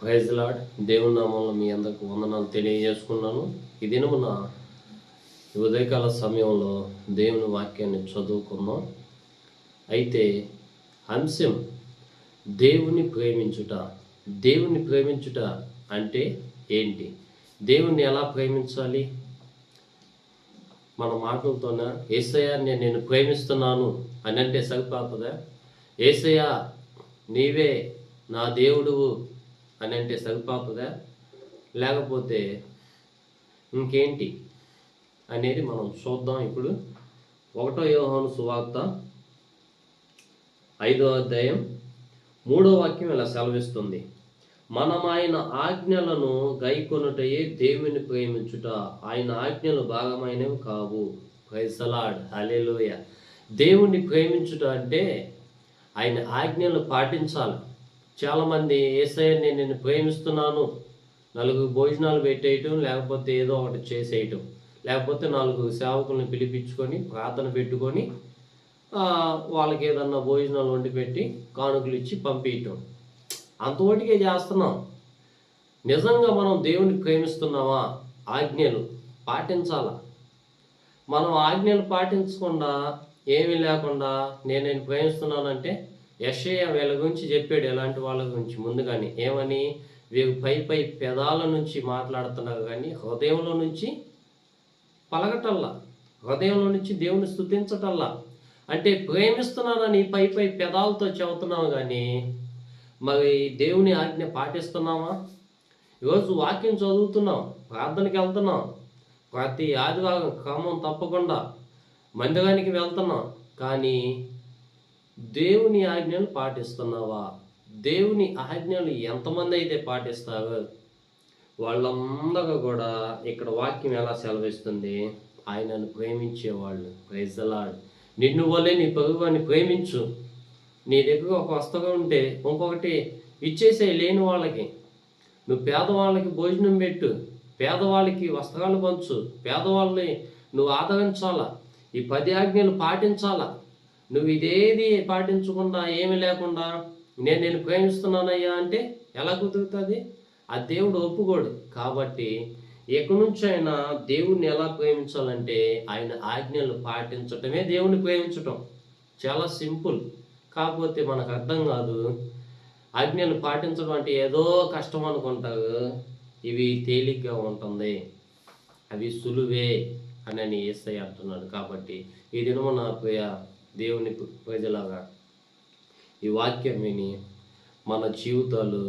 Praise lord. దేవుని నామంలో మీ అందరికి వందనాలు తెలియజేసుకున్నాను. ఈ దినమున ఉదయకాల సమయంలో దేవుని వాక్యాన్ని చదువుకుందాం. అయితే అంశం దేవుని ప్రేమించుట. దేవుని ప్రేమించుట అంటే ఏంటి? దేవుణ్ణి ఎలా ప్రేమించాలి? మన మాటలతోన యేసయ్యా నేను ప్రేమిస్తున్నాను అని అంటే సరిపోతుందా? యేసయ్యా నీవే నా దేవుడువు అని అంటే సరిపోతుందా? లేకపోతే ఇంకేంటి అనేది మనం చూద్దాం. ఇప్పుడు 1 యోహాను సువార్త 5వ అధ్యాయం 3వ వాక్యం ఇలా సెలవిస్తుంది. మనం ఆయన ఆజ్ఞలను గైకొనుటయే దేవుని ప్రేమించుట, ఆయన ఆజ్ఞలు భాగమైనవి కావు. ప్రైజ్ ది లార్డ్, హల్లెలూయా. దేవుణ్ణి ప్రేమించుట అంటే ఆయన ఆజ్ఞలు పాటించాలి. చాలామంది యేసయ్యని నేను ప్రేమిస్తున్నాను, నలుగురు భోజనాలు పెట్టేయటం, లేకపోతే ఏదో ఒకటి చేసేయటం, లేకపోతే 4 సేవకులను పిలిపించుకొని ప్రార్థన పెట్టుకొని వాళ్ళకి ఏదన్నా భోజనాలు వండి పెట్టి కానుకలు ఇచ్చి పంపించటం, అంతవరకే చేస్తున్నాం. నిజంగా మనం దేవుని ప్రేమిస్తున్నామా? ఆజ్ఞలు పాటించాల. మనం ఆజ్ఞలు పాటించకుండా ఏమీ లేకుండా నేను ప్రేమిస్తున్నానంటే యెషయా వీళ్ళ గురించి చెప్పాడు. ఎలాంటి వాళ్ళ గురించి ముందుగానే ఏమని? వీరు పై పెదాల నుంచి మాట్లాడుతున్నారు కానీ హృదయంలో నుంచి పలకటల్లా, హృదయంలో నుంచి దేవుని స్తుతించటల్లా. అంటే ప్రేమిస్తున్నానని పై పెదాలతో చెబుతున్నాము కానీ మరి దేవుని ఆజ్ఞ పాటిస్తున్నామా? ఈరోజు వాక్యం చదువుతున్నాం, ప్రార్థనకి వెళ్తున్నాం, ప్రతి ఆదివారం క్రమం తప్పకుండా మందిరానికి వెళ్తున్నాం, కానీ దేవుని ఆజ్ఞలు పాటిస్తున్నావా? దేవుని ఆజ్ఞలు ఎంతమంది అయితే పాటిస్తారో వాళ్ళందరూ కూడా ఇక్కడ వాక్యం ఎలా సెలవిస్తుంది? ఆయనను ప్రేమించేవాళ్ళు. Praise the lord. నిన్ను వల్లే నీ పొరుగువాన్ని ప్రేమించు. నీ దగ్గర ఒక వస్తువు ఉంటే ఇంకొకటి ఇచ్చేసే లేని వాళ్ళకి. నువ్వు పేదవాళ్ళకి భోజనం పెట్టు, పేదవాళ్ళకి వస్త్రాలు పంచు, పేదవాళ్ళని నువ్వు ఆదరించాలా. ఈ 10 ఆజ్ఞలు పాటించాలా. నువ్వు ఇదేది పాటించకుండా ఏమి లేకుండా నేను ప్రేమిస్తున్నానయ్యా అంటే ఎలా కుదురుతుంది? ఆ దేవుడు ఒప్పుకోడు. కాబట్టి ఎక్కడి నుంచి అయినా దేవుణ్ణి ఎలా ప్రేమించాలంటే ఆయన ఆజ్ఞలు పాటించటమే దేవుని ప్రేమించటం. చాలా సింపుల్. కాకపోతే మనకు అర్థం కాదు. ఆజ్ఞలు పాటించడం అంటే ఏదో కష్టం అనుకుంటారు. ఇవి తేలిగ్గా ఉంటుంది, అవి సులువే అని యేసయ్య అంటున్నాడు. కాబట్టి ఈ దినము నా ప్రియ దేవుని ప్రజలాగా ఈ వాక్యం విని మన జీవితాలు